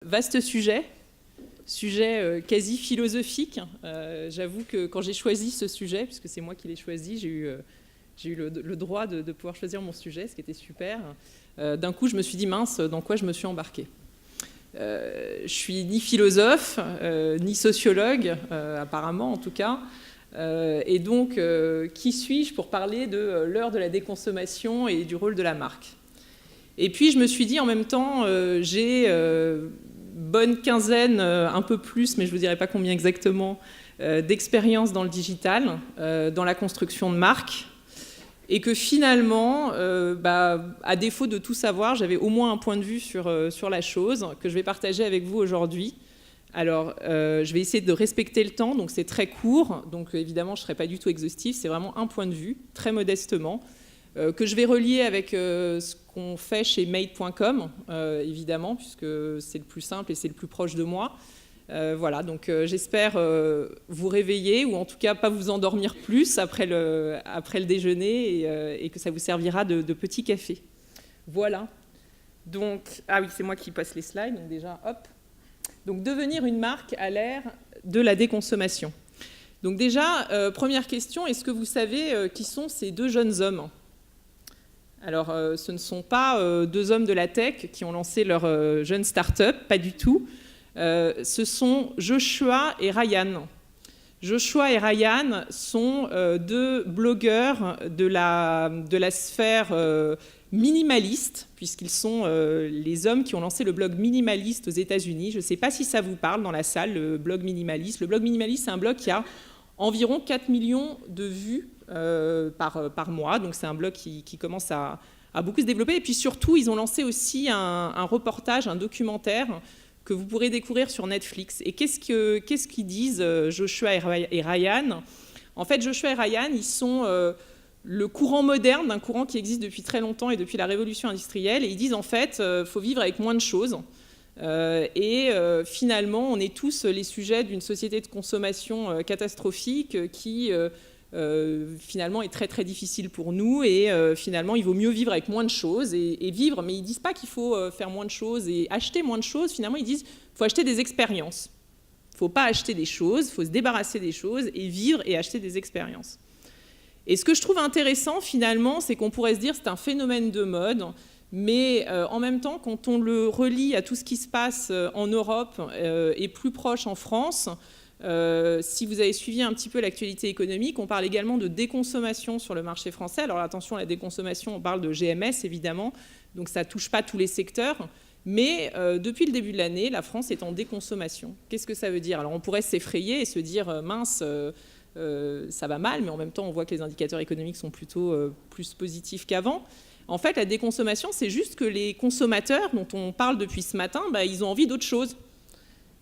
Vaste sujet quasi philosophique. J'avoue que quand j'ai choisi ce sujet, puisque c'est moi qui l'ai choisi, j'ai eu le droit de pouvoir choisir mon sujet, ce qui était super. D'un coup, je me suis dit, mince, dans quoi je me suis embarquée ? Je suis ni philosophe, ni sociologue, apparemment en tout cas. Et donc, qui suis-je pour parler de l'heure de la déconsommation et du rôle de la marque ? Et puis, je me suis dit, en même temps, j'ai bonne quinzaine, un peu plus, mais je ne vous dirai pas combien exactement, d'expérience dans le digital, dans la construction de marques, et que finalement, à défaut de tout savoir, j'avais au moins un point de vue sur la chose que je vais partager avec vous aujourd'hui. Alors, je vais essayer de respecter le temps, donc c'est très court, donc évidemment, je ne serai pas du tout exhaustif, c'est vraiment un point de vue, très modestement, que je vais relier avec ce qu'on fait chez made.com, évidemment, puisque c'est le plus simple et c'est le plus proche de moi. Voilà, donc j'espère vous réveiller, ou en tout cas pas vous endormir plus après le déjeuner, et que ça vous servira de petit café. Voilà. Donc, ah oui, c'est moi qui passe les slides, donc déjà, hop. Donc, devenir une marque à l'ère de la déconsommation. Donc déjà, première question, est-ce que vous savez qui sont ces deux jeunes hommes ? Alors, ce ne sont pas deux hommes de la tech qui ont lancé leur jeune start-up, pas du tout. Ce sont Joshua et Ryan. Joshua et Ryan sont deux blogueurs de la sphère minimaliste, puisqu'ils sont les hommes qui ont lancé le blog Minimaliste aux États-Unis. Je ne sais pas si ça vous parle dans la salle, le blog Minimaliste. Le blog Minimaliste, c'est un blog qui a environ 4 millions de vues par mois. Donc c'est un blog qui commence à beaucoup se développer. Et puis surtout, ils ont lancé aussi un reportage, un documentaire que vous pourrez découvrir sur Netflix. Et qu'est-ce qu'ils disent, Joshua et Ryan ? En fait, Joshua et Ryan, ils sont le courant moderne d'un courant qui existe depuis très longtemps et depuis la révolution industrielle. Et ils disent, en fait, faut vivre avec moins de choses. Finalement, on est tous les sujets d'une société de consommation catastrophique qui finalement est très très difficile pour nous, et finalement il vaut mieux vivre avec moins de choses et vivre, mais ils disent pas qu'il faut faire moins de choses et acheter moins de choses. Finalement ils disent qu'il faut acheter des expériences, il ne faut pas acheter des choses, il faut se débarrasser des choses et vivre et acheter des expériences. Et ce que je trouve intéressant finalement, c'est qu'on pourrait se dire que c'est un phénomène de mode, mais en même temps, quand on le relie à tout ce qui se passe en Europe et plus proche en France, si vous avez suivi un petit peu l'actualité économique, on parle également de déconsommation sur le marché français. Alors attention, la déconsommation, on parle de GMS évidemment, donc ça ne touche pas tous les secteurs, mais depuis le début de l'année, la France est en déconsommation. Qu'est-ce que ça veut dire ? Alors on pourrait s'effrayer et se dire mince, ça va mal, mais en même temps on voit que les indicateurs économiques sont plutôt plus positifs qu'avant. En fait, la déconsommation, c'est juste que les consommateurs dont on parle depuis ce matin, ils ont envie d'autre chose.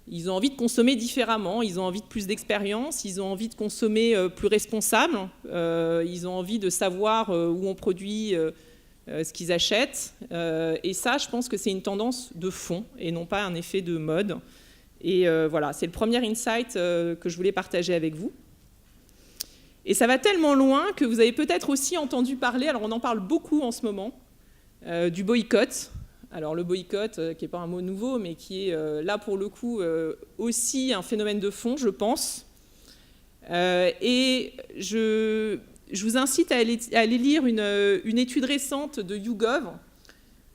Ils ont envie de consommer différemment, ils ont envie de plus d'expérience, ils ont envie de consommer plus responsable, ils ont envie de savoir où on produit ce qu'ils achètent. Et ça, je pense que c'est une tendance de fond et non pas un effet de mode. Et voilà, c'est le premier insight que je voulais partager avec vous. Et ça va tellement loin que vous avez peut-être aussi entendu parler, alors on en parle beaucoup en ce moment, du boycott. Alors le boycott, qui n'est pas un mot nouveau, mais qui est là pour le coup aussi un phénomène de fond, je pense. Et je vous incite à aller lire une étude récente de YouGov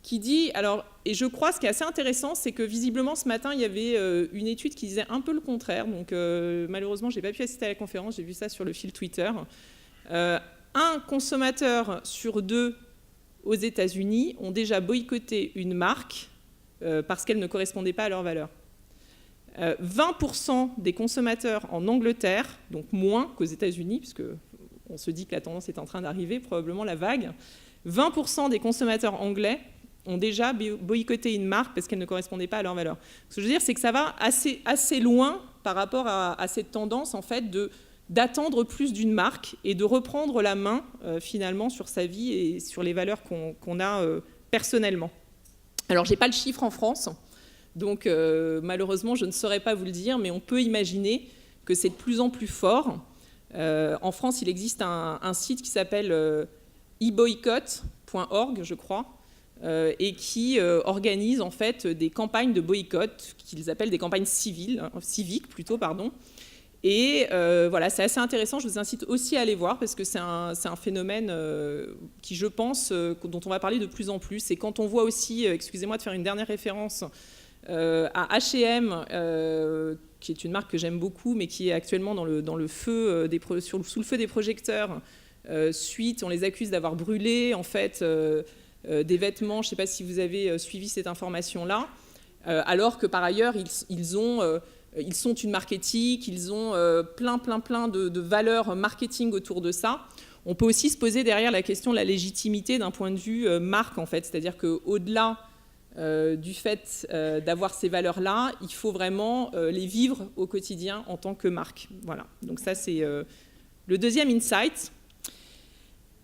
qui dit, alors, et je crois ce qui est assez intéressant, c'est que visiblement ce matin, il y avait une étude qui disait un peu le contraire. Donc malheureusement, je n'ai pas pu assister à la conférence, j'ai vu ça sur le fil Twitter. Un consommateur sur deux aux États-Unis ont déjà boycotté une marque parce qu'elle ne correspondait pas à leurs valeurs. 20% des consommateurs en Angleterre, donc moins qu'aux États-Unis, puisqu'on se dit que la tendance est en train d'arriver, probablement la vague, 20% des consommateurs anglais ont déjà boycotté une marque parce qu'elle ne correspondait pas à leurs valeurs. Ce que je veux dire, c'est que ça va assez loin par rapport à cette tendance, en fait, d'attendre plus d'une marque et de reprendre la main finalement sur sa vie et sur les valeurs qu'on a personnellement. Alors, je n'ai pas le chiffre en France, donc malheureusement, je ne saurais pas vous le dire, mais on peut imaginer que c'est de plus en plus fort. En France, il existe un site qui s'appelle eboycott.org, je crois, et qui organisent en fait des campagnes de boycott qu'ils appellent des campagnes civiques plutôt, pardon. Et voilà, c'est assez intéressant, je vous incite aussi à aller voir parce que c'est un phénomène qui, je pense, dont on va parler de plus en plus. Et quand on voit aussi, excusez-moi de faire une dernière référence, à H&M, qui est une marque que j'aime beaucoup, mais qui est actuellement dans le feu sous le feu des projecteurs, on les accuse d'avoir brûlé en fait des vêtements. Je ne sais pas si vous avez suivi cette information-là, alors que par ailleurs ils sont une marque éthique, ils ont plein de valeurs marketing autour de ça. On peut aussi se poser derrière la question de la légitimité d'un point de vue marque en fait, c'est-à-dire qu'au-delà du fait d'avoir ces valeurs-là, il faut vraiment les vivre au quotidien en tant que marque. Voilà. Donc ça, c'est le deuxième insight.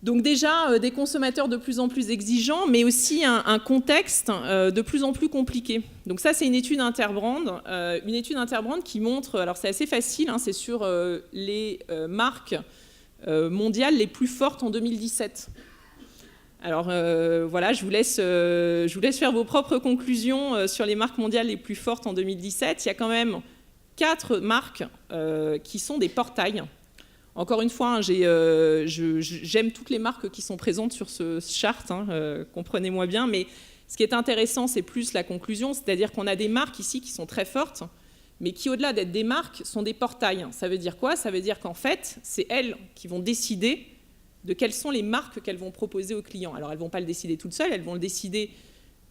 Donc déjà, des consommateurs de plus en plus exigeants, mais aussi un contexte de plus en plus compliqué. Donc ça, c'est une étude Interbrand qui montre, alors c'est assez facile, hein, c'est sur les marques mondiales les plus fortes en 2017. Alors voilà, je vous laisse faire vos propres conclusions sur les marques mondiales les plus fortes en 2017. Il y a quand même 4 marques qui sont des portails. Encore une fois, hein, j'aime toutes les marques qui sont présentes sur ce chart, hein, comprenez-moi bien, mais ce qui est intéressant, c'est plus la conclusion, c'est-à-dire qu'on a des marques ici qui sont très fortes, mais qui, au-delà d'être des marques, sont des portails. Ça veut dire quoi? Ça veut dire qu'en fait, c'est elles qui vont décider de quelles sont les marques qu'elles vont proposer aux clients. Alors, elles ne vont pas le décider toutes seules, elles vont le décider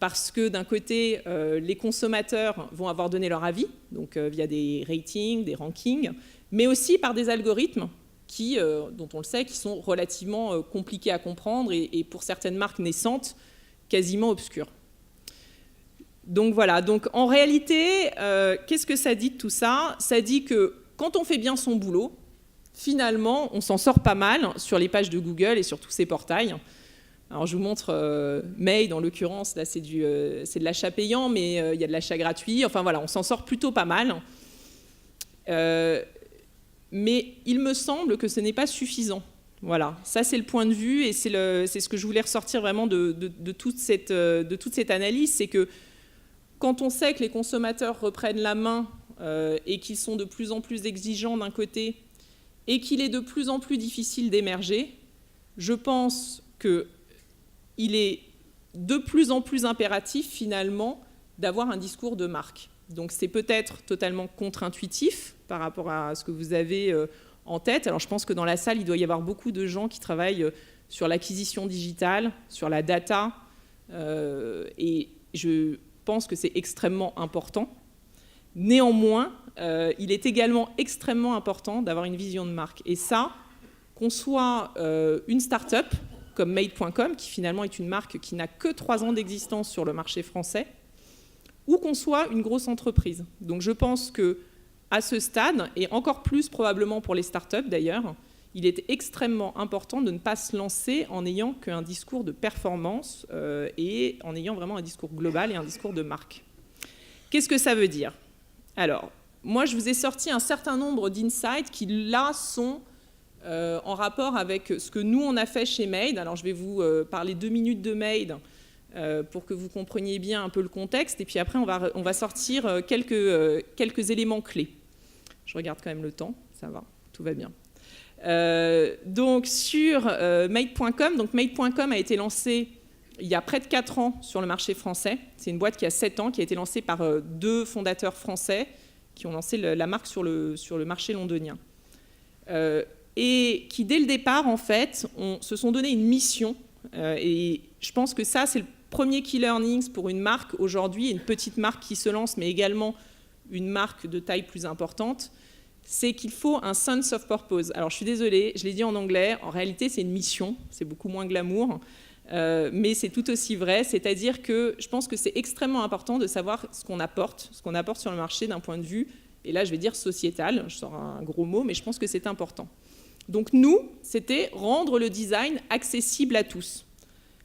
parce que, d'un côté, les consommateurs vont avoir donné leur avis, donc via des ratings, des rankings, mais aussi par des algorithmes dont on le sait, qui sont relativement compliqués à comprendre et pour certaines marques naissantes, quasiment obscures. Donc voilà, donc en réalité, qu'est-ce que ça dit de tout ça? Ça dit que quand on fait bien son boulot, finalement, on s'en sort pas mal sur les pages de Google et sur tous ces portails. Alors je vous montre Made, en l'occurrence, là c'est de l'achat payant, mais il y a de l'achat gratuit. Enfin voilà, on s'en sort plutôt pas mal. Mais il me semble que ce n'est pas suffisant. Voilà, ça c'est le point de vue et c'est ce que je voulais ressortir vraiment de toute cette analyse, c'est que quand on sait que les consommateurs reprennent la main et qu'ils sont de plus en plus exigeants d'un côté et qu'il est de plus en plus difficile d'émerger, je pense qu'il est de plus en plus impératif finalement d'avoir un discours de marque. Donc c'est peut-être totalement contre-intuitif par rapport à ce que vous avez en tête. Alors je pense que dans la salle, il doit y avoir beaucoup de gens qui travaillent sur l'acquisition digitale, sur la data, et je pense que c'est extrêmement important. Néanmoins, il est également extrêmement important d'avoir une vision de marque. Et ça, qu'on soit une start-up comme Made.com, qui finalement est une marque qui n'a que 3 ans d'existence sur le marché français, ou qu'on soit une grosse entreprise. Donc je pense qu'à ce stade, et encore plus probablement pour les startups d'ailleurs, il est extrêmement important de ne pas se lancer en n'ayant qu'un discours de performance et en ayant vraiment un discours global et un discours de marque. Qu'est-ce que ça veut dire? Alors, moi je vous ai sorti un certain nombre d'insights qui là sont en rapport avec ce que nous on a fait chez Made. Alors je vais vous parler 2 minutes de Made pour que vous compreniez bien un peu le contexte, et puis après on va sortir quelques éléments clés. Je regarde quand même le temps, ça va, tout va bien. Donc sur Made.com, donc Made.com a été lancé il y a près de 4 ans sur le marché français. C'est une boîte qui a 7 ans, qui a été lancée par 2 fondateurs français qui ont lancé la marque sur le marché londonien. Et qui dès le départ en fait se sont donné une mission, et je pense que ça c'est le premier key learnings pour une marque aujourd'hui, une petite marque qui se lance, mais également une marque de taille plus importante, c'est qu'il faut un sense of purpose. Alors je suis désolée, je l'ai dit en anglais, en réalité c'est une mission, c'est beaucoup moins glamour, mais c'est tout aussi vrai, c'est-à-dire que je pense que c'est extrêmement important de savoir ce qu'on apporte sur le marché d'un point de vue, et là je vais dire sociétal, je sors un gros mot, mais je pense que c'est important. Donc nous, c'était rendre le design accessible à tous.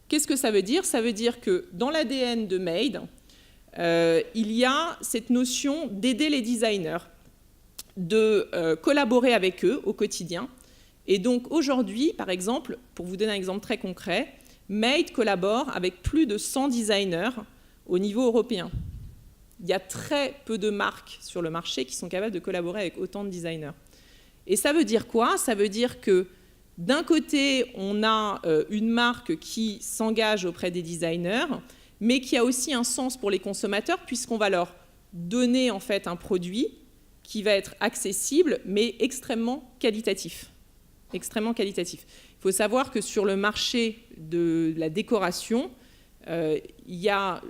Qu'est-ce que ça veut dire? Ça veut dire que dans l'ADN de Made, il y a cette notion d'aider les designers, de collaborer avec eux au quotidien. Et donc aujourd'hui, par exemple, pour vous donner un exemple très concret, Made collabore avec plus de 100 designers au niveau européen. Il y a très peu de marques sur le marché qui sont capables de collaborer avec autant de designers. Et ça veut dire quoi? Ça veut dire que d'un côté, on a une marque qui s'engage auprès des designers, mais qui a aussi un sens pour les consommateurs, puisqu'on va leur donner en fait un produit qui va être accessible, mais extrêmement qualitatif. Extrêmement qualitatif. Il faut savoir que sur le marché de la décoration, il n'y a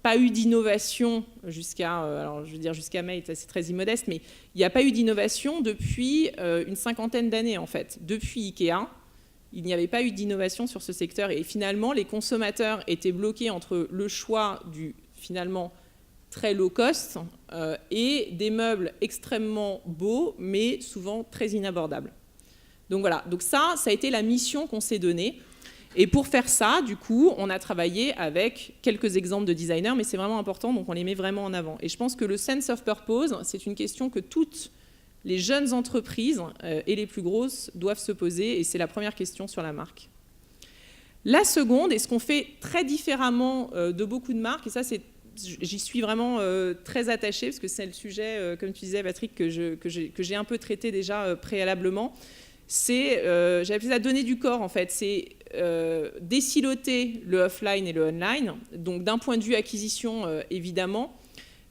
pas eu d'innovation jusqu'à, alors je veux dire jusqu'à Made, c'est très immodeste, mais il n'y a pas eu d'innovation depuis une cinquantaine d'années en fait. Depuis Ikea, il n'y avait pas eu d'innovation sur ce secteur et finalement les consommateurs étaient bloqués entre le choix du finalement très low cost et des meubles extrêmement beaux mais souvent très inabordables. Donc voilà, donc ça a été la mission qu'on s'est donnée. Et pour faire ça, du coup, on a travaillé avec quelques exemples de designers, mais c'est vraiment important, donc on les met vraiment en avant. Et je pense que le sense of purpose, c'est une question que toutes les jeunes entreprises et les plus grosses doivent se poser, et c'est la première question sur la marque. La seconde, et ce qu'on fait très différemment de beaucoup de marques, et ça, j'y suis vraiment très attachée, parce que c'est le sujet, comme tu disais, Patrick, que j'ai un peu traité déjà préalablement, c'est, j'ai appelé ça donner du corps en fait, c'est désiloter le offline et le online, donc d'un point de vue acquisition évidemment,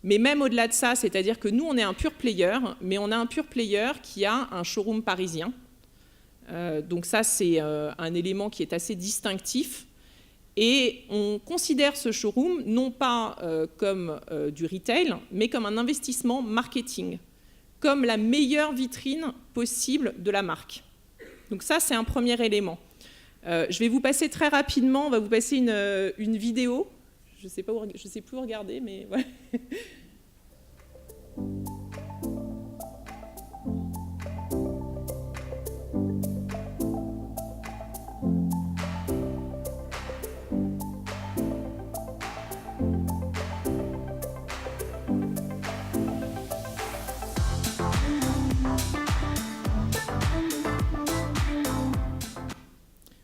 mais même au-delà de ça, c'est-à-dire que nous on est un pure player, mais on a un pure player qui a un showroom parisien, donc ça c'est un élément qui est assez distinctif, et on considère ce showroom non pas comme du retail, mais comme un investissement marketing, comme la meilleure vitrine possible de la marque. Donc ça, c'est un premier élément. Je vais vous passer très rapidement, on va vous passer une vidéo. Je ne sais plus où regarder, mais ouais.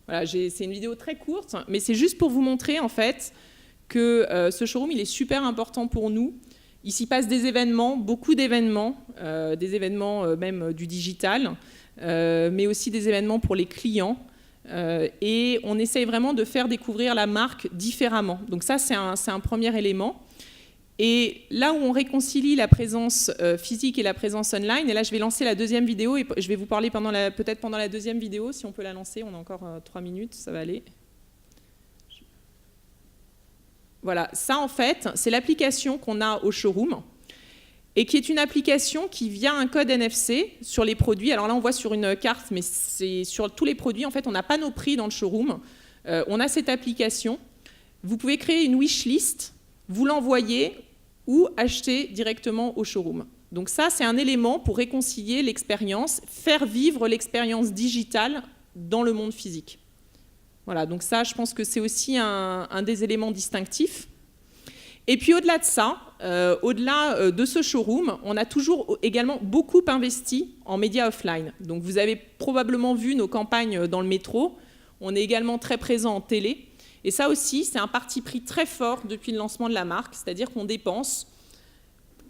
Voilà, c'est une vidéo très courte, mais c'est juste pour vous montrer en fait que ce showroom il est super important pour nous. Il s'y passe des événements, beaucoup d'événements, des événements même du digital, mais aussi des événements pour les clients. Et on essaye vraiment de faire découvrir la marque différemment. Donc ça, c'est un premier élément. Et là où on réconcilie la présence physique et la présence online, et là je vais lancer la deuxième vidéo, et je vais vous parler peut-être pendant la deuxième vidéo, si on peut la lancer, on a encore 3 minutes, ça va aller. Voilà, ça en fait, c'est l'application qu'on a au showroom, et qui est une application qui via un code NFC sur les produits. Alors là on voit sur une carte, mais c'est sur tous les produits, en fait on n'a pas nos prix dans le showroom, on a cette application, vous pouvez créer une wishlist, vous l'envoyez, ou acheter directement au showroom. Donc ça, c'est un élément pour réconcilier l'expérience, faire vivre l'expérience digitale dans le monde physique. Voilà, donc ça, je pense que c'est aussi un des éléments distinctifs. Et puis au-delà de ça, au-delà de ce showroom, on a toujours également beaucoup investi en médias offline. Donc vous avez probablement vu nos campagnes dans le métro. On est également très présent en télé. Et ça aussi, c'est un parti pris très fort depuis le lancement de la marque, c'est-à-dire qu'on dépense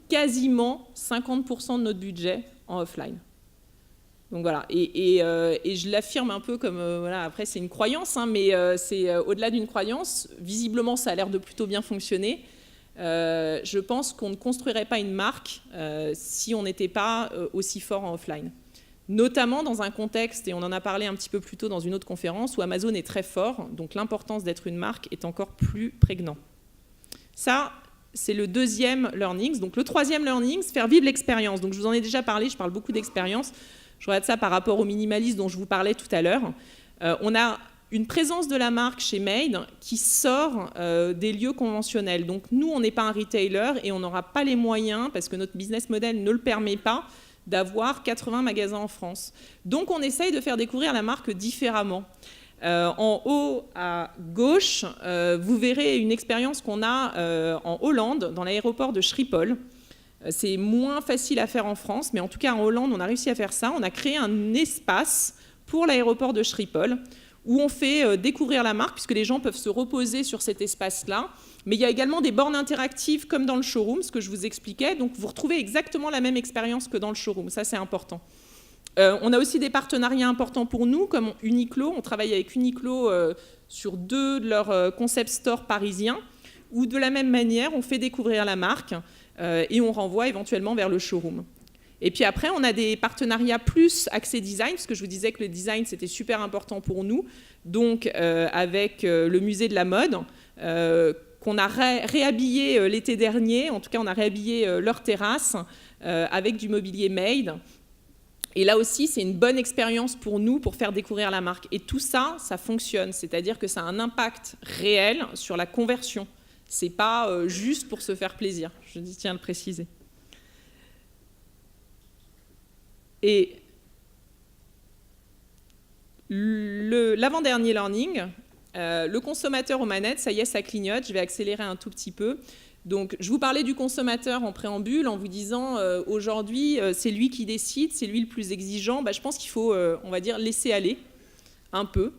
quasiment 50% de notre budget en offline. Donc voilà, et je l'affirme un peu comme, voilà, après c'est une croyance, hein, mais c'est au-delà d'une croyance, visiblement ça a l'air de plutôt bien fonctionner. Je pense qu'on ne construirait pas une marque si on n'était pas aussi fort en offline. Notamment dans un contexte, et on en a parlé un petit peu plus tôt dans une autre conférence, où Amazon est très fort, donc l'importance d'être une marque est encore plus prégnant. Ça, c'est le deuxième learning. Donc le troisième learning, c'est faire vivre l'expérience. Donc je vous en ai déjà parlé, je parle beaucoup d'expérience. Je regarde ça par rapport au minimalisme dont je vous parlais tout à l'heure. On a une présence de la marque chez Made qui sort des lieux conventionnels. Donc nous, on n'est pas un retailer et on n'aura pas les moyens, parce que notre business model ne le permet pas, d'avoir 80 magasins en France. Donc on essaye de faire découvrir la marque différemment. En haut à gauche, vous verrez une expérience qu'on a en Hollande, dans l'aéroport de Schiphol. C'est moins facile à faire en France, mais en tout cas en Hollande, on a réussi à faire ça. On a créé un espace pour l'aéroport de Schiphol, où on fait découvrir la marque, puisque les gens peuvent se reposer sur cet espace-là. Mais il y a également des bornes interactives, comme dans le showroom, ce que je vous expliquais. Donc, vous retrouvez exactement la même expérience que dans le showroom. Ça, c'est important. On a aussi des partenariats importants pour nous, comme Uniqlo. On travaille avec Uniqlo sur 2 de leurs concept stores parisiens, où de la même manière, on fait découvrir la marque et on renvoie éventuellement vers le showroom. Et puis après, on a des partenariats plus axés design, parce que je vous disais que le design, c'était super important pour nous. Donc, avec le musée de la mode, qu'on a réhabillé l'été dernier. En tout cas, on a réhabillé leur terrasse avec du mobilier made. Et là aussi, c'est une bonne expérience pour nous pour faire découvrir la marque. Et tout ça, ça fonctionne. C'est-à-dire que ça a un impact réel sur la conversion. Ce n'est pas juste pour se faire plaisir. Je tiens à le préciser. Et l'avant-dernier learning, le consommateur aux manettes, ça y est, ça clignote. Je vais accélérer un tout petit peu. Donc, je vous parlais du consommateur en préambule en vous disant aujourd'hui, c'est lui qui décide, c'est lui le plus exigeant. Je pense qu'il faut, on va dire, laisser aller un peu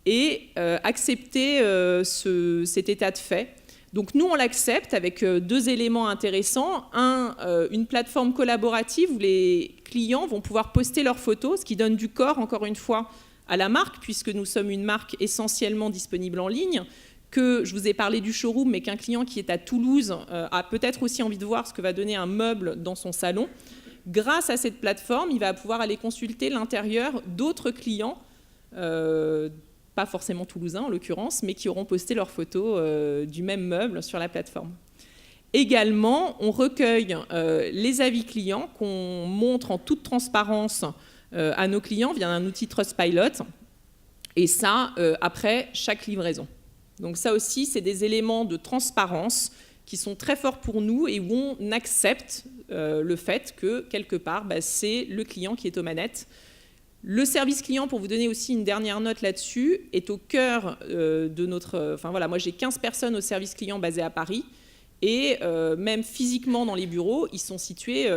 et accepter cet état de fait. Donc, nous, on l'accepte avec 2 éléments intéressants. Une plateforme collaborative où les clients vont pouvoir poster leurs photos, ce qui donne du corps, encore une fois, à la marque, puisque nous sommes une marque essentiellement disponible en ligne, que je vous ai parlé du showroom, mais qu'un client qui est à Toulouse a peut-être aussi envie de voir ce que va donner un meuble dans son salon. Grâce à cette plateforme, il va pouvoir aller consulter l'intérieur d'autres clients, pas forcément toulousains en l'occurrence, mais qui auront posté leurs photos du même meuble sur la plateforme. Également, on recueille les avis clients qu'on montre en toute transparence à nos clients via un outil Trustpilot, et ça après chaque livraison. Donc ça aussi, c'est des éléments de transparence qui sont très forts pour nous et où on accepte le fait que, quelque part, c'est le client qui est aux manettes. Le service client, pour vous donner aussi une dernière note là-dessus, est au cœur de notre... Enfin voilà, moi j'ai 15 personnes au service client basées à Paris et même physiquement dans les bureaux, ils sont situés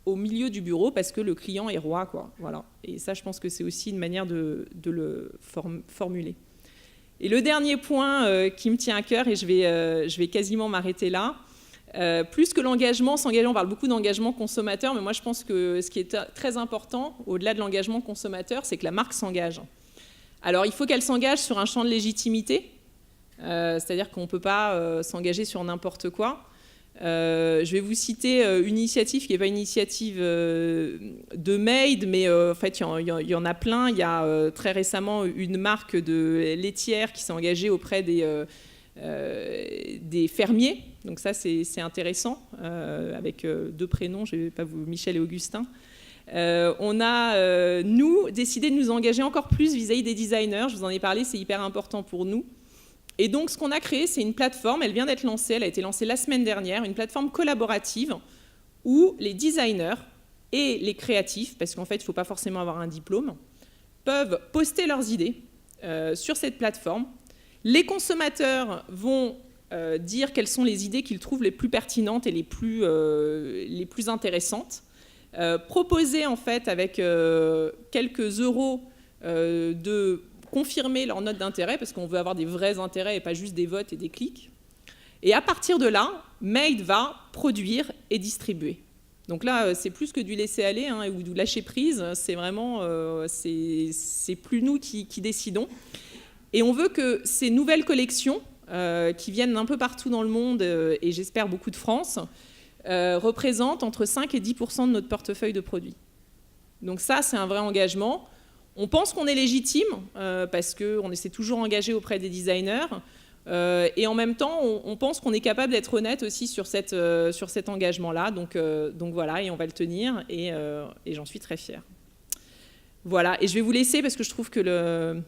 au milieu du bureau parce que le client est roi, quoi. Voilà. Et ça, je pense que c'est aussi une manière de le formuler. Et le dernier point qui me tient à cœur, et je vais quasiment m'arrêter là, plus que l'engagement, s'engager, on parle beaucoup d'engagement consommateur, mais moi je pense que ce qui est très important, au-delà de l'engagement consommateur, c'est que la marque s'engage. Alors il faut qu'elle s'engage sur un champ de légitimité, c'est-à-dire qu'on ne peut pas s'engager sur n'importe quoi. Je vais vous citer une initiative qui n'est pas une initiative de Made, mais en fait il y en a plein. Il y a très récemment une marque de laitière qui s'est engagée auprès des fermiers. Donc ça c'est intéressant, avec 2 prénoms, je vais pas vous, Michel et Augustin. On a, nous, décidé de nous engager encore plus vis-à-vis des designers. Je vous en ai parlé, c'est hyper important pour nous. Et donc, ce qu'on a créé, c'est une plateforme, elle vient d'être lancée, elle a été lancée la semaine dernière, une plateforme collaborative où les designers et les créatifs, parce qu'en fait, il ne faut pas forcément avoir un diplôme, peuvent poster leurs idées sur cette plateforme. Les consommateurs vont dire quelles sont les idées qu'ils trouvent les plus pertinentes et les plus intéressantes. Proposer, en fait, avec quelques euros de confirmer leur note d'intérêt, parce qu'on veut avoir des vrais intérêts et pas juste des votes et des clics. Et à partir de là, Made va produire et distribuer. Donc là, c'est plus que du laisser-aller ou du lâcher-prise, c'est vraiment, c'est plus nous qui décidons. Et on veut que ces nouvelles collections, qui viennent d'un peu partout dans le monde, et j'espère beaucoup de France, représentent entre 5 et 10% de notre portefeuille de produits. Donc ça, c'est un vrai engagement. On pense qu'on est légitime parce qu'on s'est toujours engagé auprès des designers et en même temps, on pense qu'on est capable d'être honnête aussi sur cet engagement-là. Donc voilà, et on va le tenir et j'en suis très fière. Voilà, et je vais vous laisser parce que je trouve que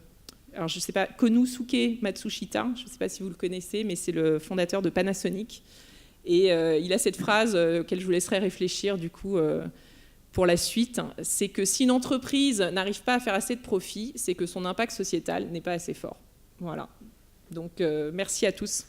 alors je ne sais pas, Konosuke Matsushita, je ne sais pas si vous le connaissez, mais c'est le fondateur de Panasonic. Et il a cette phrase auquel je vous laisserai réfléchir du coup pour la suite, c'est que si une entreprise n'arrive pas à faire assez de profit, c'est que son impact sociétal n'est pas assez fort. Voilà. Donc merci à tous.